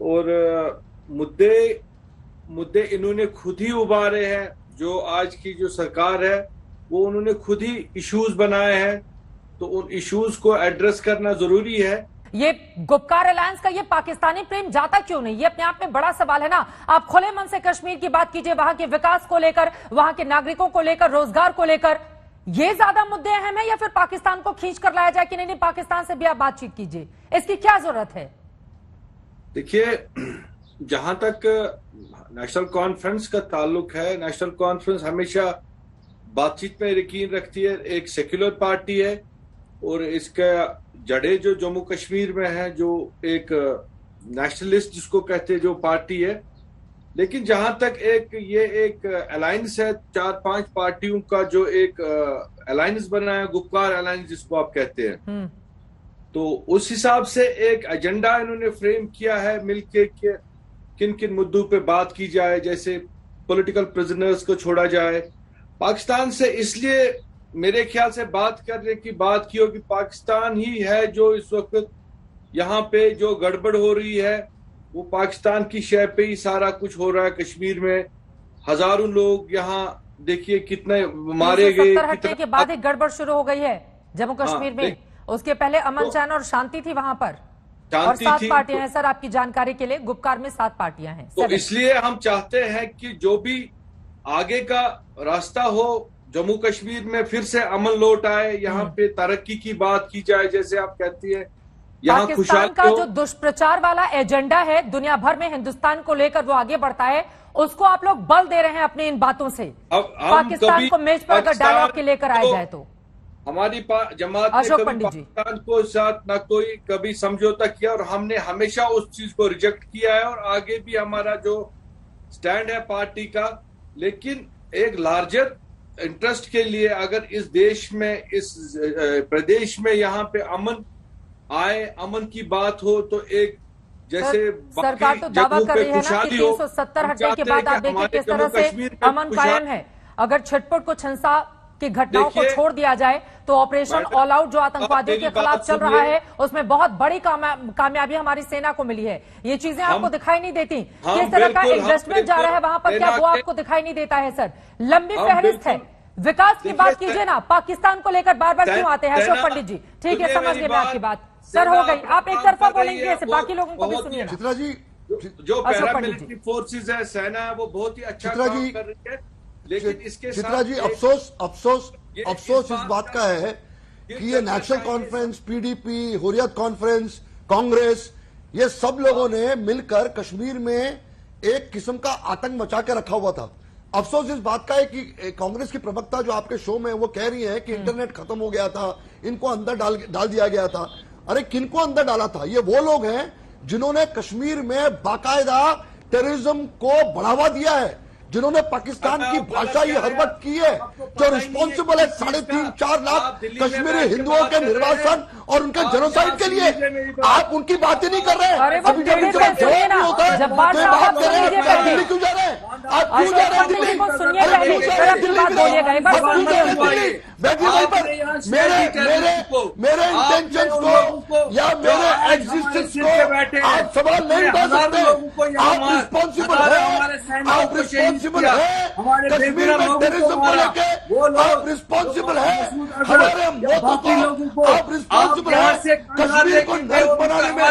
और मुद्दे इन्होंने खुद ही उभारे हैं। जो आज की जो सरकार है वो उन्होंने खुद ही इश्यूज बनाए हैं, तो उन इश्यूज को एड्रेस करना जरूरी है। ये गुपकार अलायंस का ये पाकिस्तानी प्रेम जाता क्यों नहीं? ये अपने आप में बड़ा सवाल है ना। आप खुले मन से कश्मीर की बात कीजिए, वहां के विकास को लेकर, वहां के नागरिकों को लेकर, रोजगार को लेकर, ये ज्यादा मुद्दे अहम है या फिर पाकिस्तान को खींच कर लाया जाए कि नहीं पाकिस्तान से भी आप बातचीत कीजिए? इसकी क्या जरूरत है? देखिए, जहां तक नेशनल कॉन्फ्रेंस का ताल्लुक है, नेशनल कॉन्फ्रेंस हमेशा बातचीत में यकीन रखती है। एक सेक्युलर पार्टी है और इसका जड़े जो जम्मू कश्मीर में है, जो एक नेशनलिस्ट जिसको कहते हैं जो पार्टी है। लेकिन जहां तक ये एक अलायंस है 4-5 पार्टियों का, जो एक अलायंस बना है, गुपकार अलायंस जिसको आप कहते हैं, तो उस हिसाब से एक एजेंडा इन्होंने फ्रेम किया है मिलके कि किन किन मुद्दों पे बात की जाए, जैसे पॉलिटिकल प्रिजनर्स को छोड़ा जाए। पाकिस्तान से इसलिए मेरे ख्याल से बात करने की बात की होगी, पाकिस्तान ही है जो इस वक्त यहाँ पे जो गड़बड़ हो रही है वो पाकिस्तान की शय पे ही सारा कुछ हो रहा है। कश्मीर में हजारों लोग यहाँ देखिए कितने मारे गए, हटने के बाद एक गड़बड़ शुरू हो गई है जम्मू कश्मीर में। उसके पहले अमन चैन और शांति थी वहां पर, और 7 पार्टियां हैं सर, आपकी जानकारी के लिए गुपकार में 7 पार्टियां हैं। तो इसलिए हम चाहते हैं कि जो भी आगे का रास्ता हो, जम्मू कश्मीर में फिर से अमन लौट आए, यहाँ पे तरक्की की बात की जाए, जैसे आप कहती है। पाकिस्तान का जो दुष्प्रचार वाला एजेंडा है दुनिया भर में हिंदुस्तान को लेकर वो आगे बढ़ता है, उसको आप लोग बल दे रहे हैं अपनी इन बातों से। पाकिस्तान को मेज पर अगर डायलॉग के लेकर आया जाए तो हमारी जमात ने अशोक कभी पंडित जी। पाकिस्तान को साथ ना कोई कभी समझौता किया और हमने हमेशा उस चीज को रिजेक्ट किया है और आगे भी हमारा जो स्टैंड है पार्टी का। लेकिन एक लार्जर इंटरेस्ट के लिए अगर इस देश में, इस प्रदेश में यहाँ पे अमन आए, अमन की बात हो, तो एक जैसे सरकार तो दावा कर रही है ना कि 370 हटने के बाद आप देखिए किस तरह से अमन कायम है। अगर छिटपुट कुछ हिंसा की घटनाओं को छोड़ दिया जाए तो ऑपरेशन ऑल आउट जो आतंकवादियों के खिलाफ चल रहा है उसमें बहुत बड़ी कामयाबी हमारी सेना को मिली है। ये चीजें आपको दिखाई नहीं देती? किस तरह का इन्वेस्टमेंट जा रहा है वहां पर, क्या वो आपको दिखाई नहीं देता है? सर, लंबी फहरिस्त है। विकास की बात कीजिए ना, पाकिस्तान को लेकर बार बार क्यों आते हैं? अशोक पंडित जी, ठीक है, समझ गए मैं आपकी बात। सर, हो गई, आप एक तरफा बोलेंगे ऐसे, बाकी लोगों को भी सुनिए। चित्रा जी, जो पैरामिलिट्री फोर्सेस है, सेना है, वो बहुत ही अच्छा काम कर रही है। लेकिन इसके चित्रा जी, अफसोस इस बात का है कि ये national conference, PDP, Hurriyat conference, Congress, ये सब लोगों ने मिलकर कश्मीर में एक किस्म का आतंक मचा के रखा हुआ था। अफसोस इस बात का है कि कांग्रेस की प्रवक्ता जो आपके शो में वो कह रही है कि इंटरनेट खत्म हो गया था, इनको अंदर डाल दिया गया था। अरे किनको अंदर डाला था? ये वो लोग हैं जिन्होंने कश्मीर में बाकायदा टेररिज्म को बढ़ावा दिया है, जिन्होंने पाकिस्तान की भाषा ही हर वक्त की है, जो रिस्पॉन्सिबल है 3.5-4 लाख कश्मीरी हिंदुओं के निर्वासन और उनके जेनोसाइड के लिए। आप उनकी बात ही नहीं कर रहे हैं। अभी जब इनका जवाब नहीं होता है तो बात कर रहे हैं, दिल्ली क्यों जा रहे हैं? आप क्यों जा रहे हैं दिल्ली? मेरे इंटेंशंस को या मेरे एग्जिस्टेंस को आप सवाल नहीं उठा सकते। आप रिस्पॉन्सिबल है, आप रिस्पॉन्सिबल है कश्मीर में टेररिज्म को लेके, आप रिस्पॉन्सिबल है हमारे मौतों को, आप रिस्पॉन्सिबल है कश्मीर को नर्क बनाने में।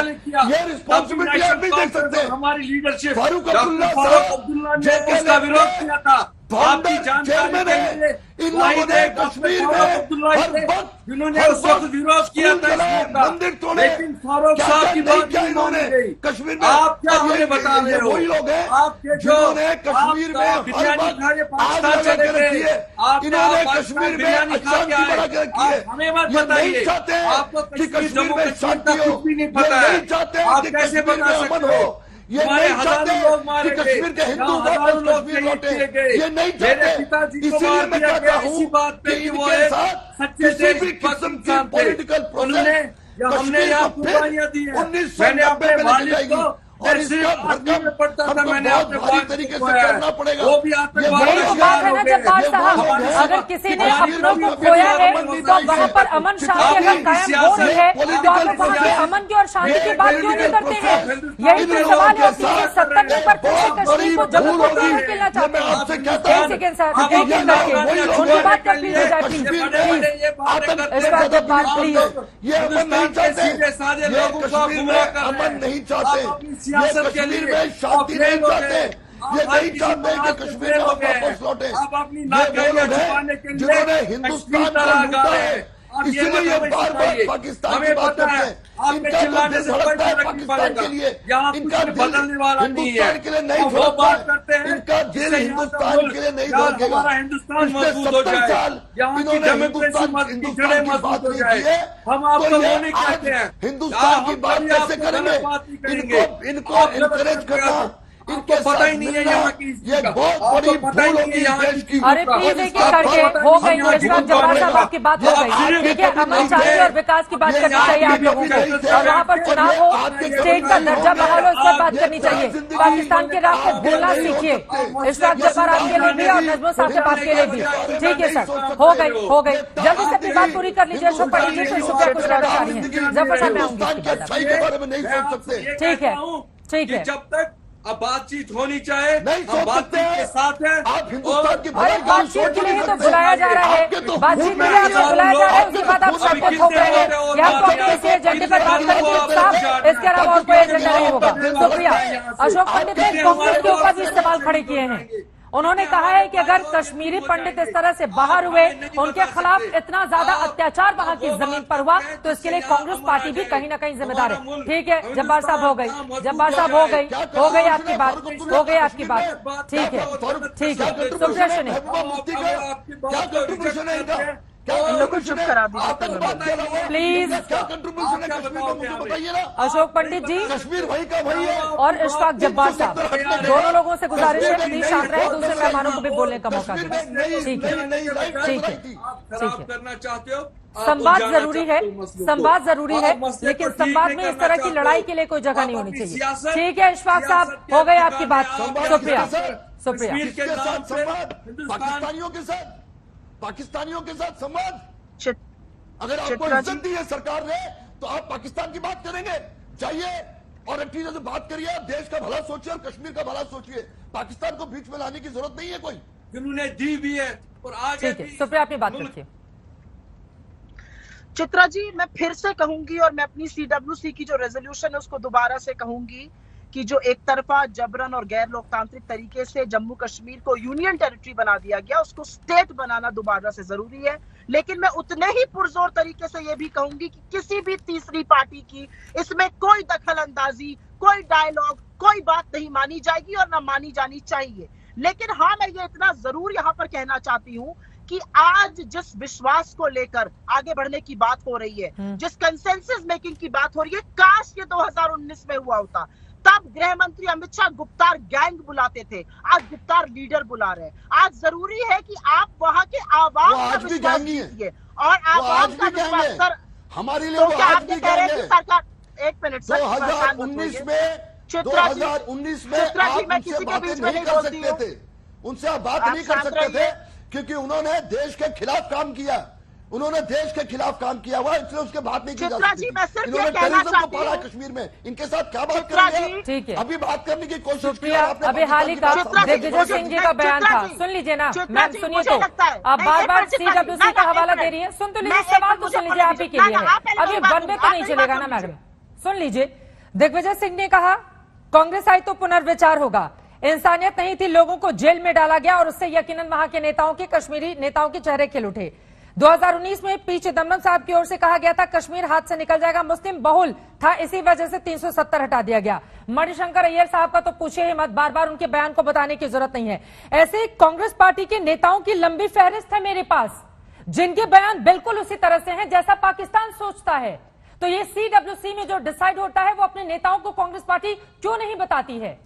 ये रिस्पॉन्सिबिलिटी आप नहीं देख सकते। हमारी लीडरशिप फारूक अब्दुल्ला उसका विरोध किया था, आपकी चेयरमैन है। इन लोगों ने कश्मीर में हर वक्त जिन्होंने उस वक्त विरोध किया था, मंदिर तोड़े, लेकिन फारूक साहब की बात क्या इन्होंने कश्मीर में? आप क्या हमें बता रहे हो? वही लोग हैं आपके जिन्होंने कश्मीर में हर वक्त आग लगा के रखी है। इन्होंने कश्मीर में अशांति बढ़ा के रखी है। ये नहीं चाहते कि कश्मीर में शांति हो, ये नहीं चाहते कि कश्मीर में अमन हो, ये नहीं चाहते कि कश्मीर के हिंदू वापस कश्मीर लौटे, ये नहीं चाहते। इसीलिए मैं कहता हूँ कि इनके साथ किसी भी किस्म की पॉलिटिकल प्रोसेस कश्मीर को फिर 1990 में लेके जाएगी और इसका भरकम हमको बहुत भारी तरीके से करना पड़ेगा। वो भी बात है ना जब्बार साहब, अगर किसी ने अपनों को खोया है तो वहाँ पर अमन शांति अगर कायम हो रही है तो आप लोग वहाँ पे अमन की और शांति की बात क्यों नहीं करते हैं? यही तो सवाल है। 370 में पर कश्मीर को जम्मू को क्यों निकलना चाहते हैं? एक सेकेंड सर, एक एक करके उनकी बात कर लीजिए जाए प्लीज। इसका जब्बार प्लीज, ये अमन नहीं चाहते, ये कश्मीर में अमन नहीं चाहते, ये कश्मीर में शांति नहीं चाहते, ये नहीं चाहते कि कश्मीर में वापस लौटे। ये वो लोग हैं जिन्होंने हिंदुस्तान को लूटा है, इसीलिए ये बार बार पाकिस्तान की बात करते हैं। इनका दिल धड़कता है पाकिस्तान के लिए, इनका दिल हिंदुस्तान के लिए नहीं धड़कता है, इनका दिल हिंदुस्तान के लिए नहीं धड़केगा। पिछले 70 साल इन्होंने हिंदुस्तान की बात नहीं की है, तो ये आज हिंदुस्तान की बात कैसे करेंगे? इनको इनकरेज करना इनको पता ही नहीं है यहाँ की, ये बहुत बड़ी भूल होगी देश की। अरे प्लीज एक एक करके हो गई। जब्बार साहब आपकी बात हो गई, ठीक है। अमन शांति और विकास की बात करनी चाहिए आप लोगों को, और वहाँ पर चुनाव हो, स्टेट का दर्जा बहाल हो, इस पर बात करनी चाहिए। पाकिस्तान के राह को भूलना सीखिए। इशफाक जब्बार आपके लिए भी और नजमो साहब साहब आपके लिए भी, ठीक है सर। हो गई, हो गई, जल्दी से अपनी बात पूरी कर लीजिए। अशोक पंडित जी फिर शुक्रिया, कुछ कहना चाह रही है जब्बार साहब, मैं आऊंगी। ठीक है, ठीक है। जब तक अब बातचीत होनी चाहिए, नहीं सोच सकते के साथ है। आप हिंदुस्तान की अरे बातचीत के लिए तो बुलाया जा रहा है, बातचीत के लिए आपको बुलाया जा रहा है, उसके बाद आप सबको थोप रहे हैं कि हम तो अपने इसी एजेंडे पर बात करेंगे साहब, इसके अलावा और कोई एजेंडा नहीं होगा। शुक्रिया। अशोक पंडित ने कांग्रेस के ऊपर भी सवाल खड़े किए हैं। उन्होंने कहा है कि अगर कश्मीरी पंडित इस तरह से बाहर हुए, उनके खिलाफ इतना ज्यादा अत्याचार वहां की जमीन पर हुआ, तो इसके लिए कांग्रेस पार्टी भी कहीं ना कहीं जिम्मेदार है। ठीक है जब्बार साहब, हो गई, जब्बार साहब हो गई, हो गई आपकी बात, हो गई आपकी बात, ठीक है, ठीक है। सुप्रिया सुनिए, इन लोग को चुप करा दीजिए प्लीज। क्या कंट्रीब्यूशन है कश्मीर का, मुझे बताइए ना। अशोक पंडित जी कश्मीर भाई का भाई है और इशफाक जब्बार साहब, दोनों लोगों से गुजारिश है प्लीज शांत रहे, दूसरे मेहमानों को भी बोलने का मौका दें। ठीक है, ठीक है, ठीक है। करना चाहते हो संवाद जरूरी है, संवाद जरूरी है, लेकिन संवाद में इस तरह की लड़ाई के लिए कोई जगह नहीं होनी चाहिए। ठीक है इशफाक साहब, हो गई आपकी बात, शुक्रिया शुक्रिया। किसके साथ संवाद? पाकिस्तानियों के साथ संवाद। अगर आपको इज्जत दी है सरकार ने तो आप पाकिस्तान की बात करेंगे, चाहिए और एक चीज से बात करिए, देश का भला सोचिए और कश्मीर का भला सोचिए। पाकिस्तान को बीच में लाने की जरूरत नहीं है कोई, जिन्होंने दी भी है और आगे। ठीक है सुप्रिया, अपनी बात रखिए। चित्रा जी, मैं फिर से कहूंगी और मैं अपनी CWC की जो रेजोल्यूशन है उसको दोबारा से कहूंगी कि जो एक तरफा जबरन और गैर लोकतांत्रिक तरीके से जम्मू कश्मीर को यूनियन टेरिटरी बना दिया गया, उसको स्टेट बनाना दोबारा से जरूरी है। लेकिन मैं उतने ही पुरजोर तरीके से ये भी कहूंगी कि किसी भी तीसरी पार्टी की इसमें कोई दखल अंदाजी, कोई डायलॉग, कोई बात नहीं मानी जाएगी और ना मानी जानी चाहिए। लेकिन हाँ, मैं ये इतना जरूर यहाँ पर कहना चाहती हूँ कि आज जिस विश्वास को लेकर आगे बढ़ने की बात हो रही है, जिस कंसेंसस मेकिंग की बात हो रही है, काश ये 2019 में हुआ होता। तब गृह मंत्री अमित शाह गुप्तार गैंग बुलाते थे, आज गुप्तार लीडर बुला रहे हैं। आज जरूरी है कि आप वहां के आवाम का विश्वास जीतिए और आवाम का विश्वास सर हमारे लिए। तो क्या आप ये कह रहे हैं कि सरकार, एक मिनट सर, 2019 में चित्रा जी आप मैं किसी के बीच में नहीं कर बोलती सकते थे, उनसे आप बात नहीं कर सकते थे क्योंकि उन्होंने देश के खिलाफ काम किया, उन्होंने देश के खिलाफ काम किया हुआ, इसलिए उसके बात नहीं की जा सकती। इन्होंने टेररिज्म को पाला कश्मीर में, इनके साथ क्या बात करेंगे? ठीक है, अभी बात करने की कोशिश की। अभी हाल ही का दिग्विजय सिंह जी का बयान था, सुन लीजिए ना मैम, सुनिए तो आप बार बार CWC का हवाला दे रही है, सुन तो लीजिए, सवाल तो सुन लीजिए, आप ही के लिए है, अब ये वन वे तो नहीं चलेगा ना मैडम। सुन लीजिए, दिग्विजय सिंह ने कहा कांग्रेस आई तो पुनर्विचार होगा, इंसानियत नहीं थी, लोगों को जेल में डाला गया और उससे यकीनन वहां के नेताओं के, कश्मीरी नेताओं के चेहरे खिल उठे। 2019 में पी चिदम्बरम साहब की ओर से कहा गया था कश्मीर हाथ से निकल जाएगा, मुस्लिम बहुल था, इसी वजह से 370 हटा दिया गया। मणिशंकर अय्यर साहब का तो पूछे ही मत, बार बार उनके बयान को बताने की जरूरत नहीं है। ऐसे कांग्रेस पार्टी के नेताओं की लंबी फहरिस्त है मेरे पास, जिनके बयान बिल्कुल उसी तरह से हैं जैसा पाकिस्तान सोचता है। तो ये CWC में जो डिसाइड होता है वो अपने नेताओं को कांग्रेस पार्टी क्यों नहीं बताती है?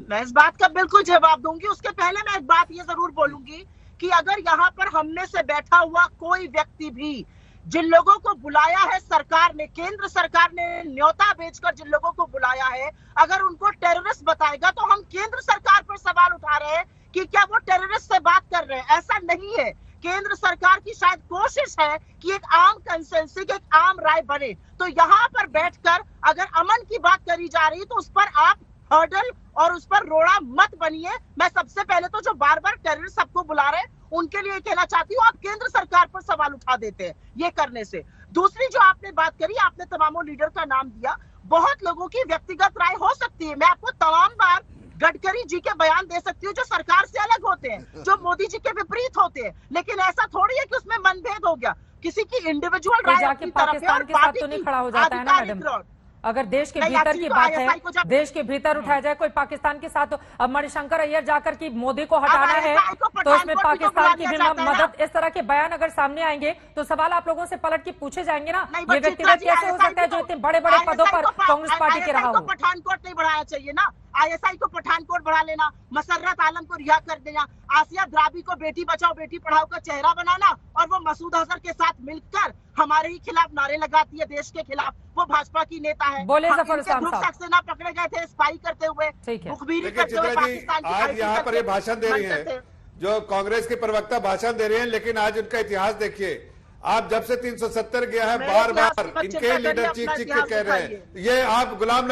मैं इस बात का बिल्कुल जवाब दूंगी। उसके पहले मैं एक बात ये जरूर बोलूंगी कि अगर यहाँ पर हमने से बैठा हुआ कोई व्यक्ति भी जिन लोगों को बुलाया है सरकार ने, केंद्र सरकार ने न्योता बेचकर जिन लोगों को बुलाया है, अगर उनको टेररिस्ट बताएगा तो हम केंद्र सरकार पर सवाल उठा रहे हैं कि क्या वो टेररिस्ट से बात कर रहे हैं। ऐसा नहीं है। केंद्र सरकार की शायद कोशिश है कि एक आम कंसेंसस, एक आम राय बने। तो यहाँ पर बैठकर अगर अमन की बात करी जा रही तो उस पर आप हर्डल और उस पर रोड़ा मत बनिए। मैं सबसे पहले तो जो बार बार टेररिस्ट सबको बुला रहे हैं उनके लिए कहना चाहती हूँ, आप केंद्र सरकार पर सवाल उठा देते हैं ये करने से। दूसरी जो आपने बात करी, आपने तमामों लीडर का नाम दिया, बहुत लोगों की व्यक्तिगत राय हो सकती है। मैं आपको तमाम बार गडकरी जी के बयान दे सकती हूँ जो सरकार से अलग होते हैं, जो मोदी जी के विपरीत होते हैं, लेकिन ऐसा थोड़ी है कि उसमें मनभेद हो गया। किसी की इंडिविजुअल राय अपनी तरफ है और पार्टी के साथ तो नहीं खड़ा हो जाता है ना मैडम। अगर देश के भीतर की बात है, देश के भीतर उठाया जाए कोई पाकिस्तान के साथ, अब मणिशंकर अय्यर जाकर कि मोदी को हटाना है तो इसमें पाकिस्तान की भी मदद, इस तरह के बयान अगर सामने आएंगे तो सवाल आप लोगों से पलट के पूछे जाएंगे ना, ये व्यक्तिगत कैसे हो सकता है जो इतने बड़े बड़े पदों पर कांग्रेस पार्टी के रहा हो। पठानकोट नहीं बढ़ाना चाहिए ना, ISI को पठानकोट बढ़ा लेना, मसर्रत आलम को रिहा कर देना, आसिया द्राबी को बेटी बचाओ बेटी पढ़ाओ का चेहरा बनाना, और वो मसूद अजहर के साथ मिलकर हमारे ही खिलाफ नारे लगाती है, देश के खिलाफ। वो भाजपा की नेता है। बोले जफर इस्लाम साहब, सक्सेना पकड़े गए थे स्पाई करते हुए, मुखबिरी करते हुए पाकिस्तान की। आज यहाँ पर ये भाषण दे रही हैं, जो कांग्रेस के प्रवक्ता भाषण दे रहे हैं, लेकिन आज उनका इतिहास देखिए। आप जब से 370 गया है, बार बार इनके लीडर चीख चीख के कह रहे हैं। ये आप गुलाम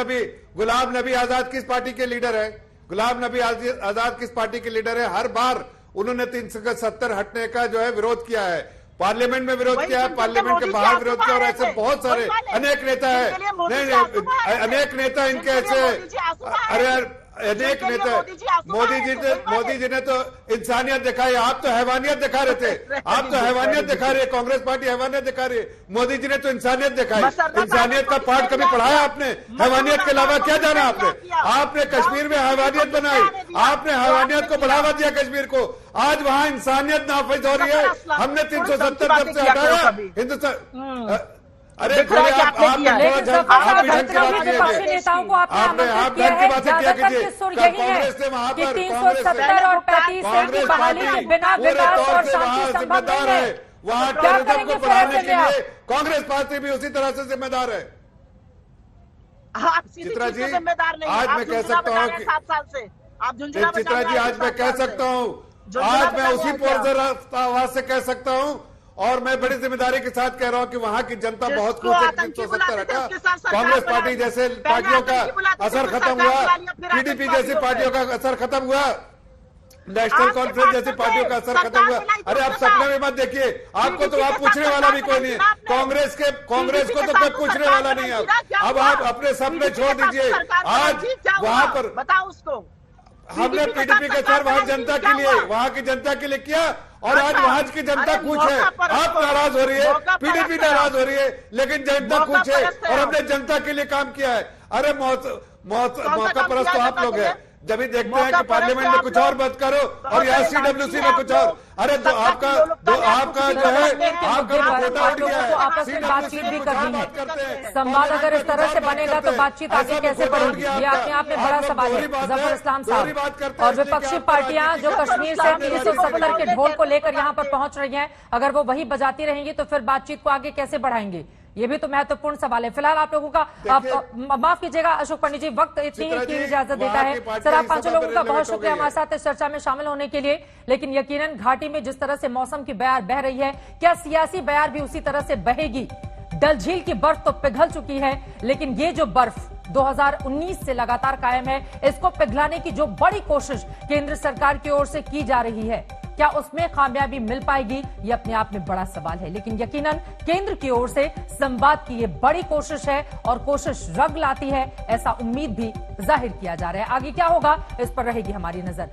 नबी आजाद किस पार्टी के लीडर है? गुलाम नबी आजाद किस पार्टी के लीडर है? हर बार उन्होंने 370 हटने का जो है विरोध किया है, पार्लियामेंट में विरोध किया है, पार्लियामेंट के बाहर विरोध किया, और ऐसे बहुत सारे अनेक नेता है, अनेक नेता इनके ऐसे। अरे अनेक नेता, मोदी जी ने तो इंसानियत दिखाई, आप तो हैवानियत दिखा रहे थे। आप तो हैवानियत दिखा रहे, कांग्रेस पार्टी हैवानियत दिखा रही है। मोदी जी ने तो इंसानियत दिखाई। इंसानियत का पाठ कभी पढ़ाया आपने? हैवानियत के अलावा क्या जाना आपने? आपने कश्मीर में हैवानियत बनाई, आपने हैवानियत को बढ़ावा दिया कश्मीर को। आज वहां इंसानियत नाफिज हो रही है। हमने 370 जब से हटाया हिंदुस्तान। अरे नेताओं को आपने ज्यादातर की सुर यही है कि 370 और 35 की बहाली के बिना विकास और शांति संभव नहीं है। वहाँ टेररिज्म को बढ़ाने के लिए कांग्रेस पार्टी भी उसी तरह से जिम्मेदार है। चित्रा जी, आज मैं कह सकता हूँ कि 7 साल से आप झुंझुनू चित्रा जी, आज मैं कह सकता हूँ, आज मैं उसी पुरजोर आवाज से कह सकता हूँ, और मैं बड़ी जिम्मेदारी के साथ कह रहा हूं कि वहां की जनता बहुत खुश है। 370 हटा, कांग्रेस पार्टी जैसे पार्टियों का असर खत्म हुआ, पीडीपी जैसी पार्टियों का असर खत्म हुआ, नेशनल कॉन्फ्रेंस जैसी पार्टियों का असर खत्म हुआ। अरे आप सपने में मत देखिए, आपको तो आप पूछने वाला भी कोई नहीं है। कांग्रेस को तो कोई पूछने वाला नहीं है। अब आप अपने सपने छोड़ दीजिए। आज वहां पर बताओ उसको, हमने पीडीपी के सर वहां जनता के लिए, वहां की जनता के लिए किया, और आज वहां की जनता खुश है। आप नाराज हो रही है, पीडीपी नाराज हो रही है, लेकिन जनता खुश है और हमने जनता के लिए काम किया है। अरे मौका परस्त तो आप लोग हैं। जब भी देखते हैं कि पार्लियामेंट में कुछ और बात करो और यहाँ सीडब्ल्यूसी में कुछ और। अरे तो आपका जो है आपका कोटा उठ गया है। आपस में बातचीत भी करनी है। संवाद अगर इस तरह से बनेगा तो बातचीत आगे कैसे बढ़ेगी, ये अपने आप में बड़ा सवाल है। जफर इस्लाम साहब और विपक्षी पार्टियां जो कश्मीर से 370 के ढोल को लेकर यहाँ पर पहुंच रही हैं, अगर वो वही बजाती रहेंगी तो फिर बातचीत को आगे कैसे बढ़ाएंगे, ये भी तो महत्वपूर्ण सवाल है। फिलहाल आप लोगों का माफ कीजिएगा अशोक पंडित जी, वक्त इतनी की इजाजत देता है। सर, आप 5 लोगों का बहुत शुक्रिया हमारे साथ इस चर्चा में शामिल होने के लिए। लेकिन यकीनन घाटी में जिस तरह से मौसम की बयार बह रही है, क्या सियासी बयार भी उसी तरह से बहेगी? डल झील की बर्फ तो पिघल चुकी है, लेकिन ये जो बर्फ 2019 से लगातार कायम है, इसको पिघलाने की जो बड़ी कोशिश केंद्र सरकार की ओर से की जा रही है, क्या उसमें कामयाबी मिल पाएगी, ये अपने आप में बड़ा सवाल है। लेकिन यकीनन केंद्र की ओर से संवाद की ये बड़ी कोशिश है और कोशिश रंग लाती है, ऐसा उम्मीद भी जाहिर किया जा रहा है। आगे क्या होगा इस पर रहेगी हमारी नजर।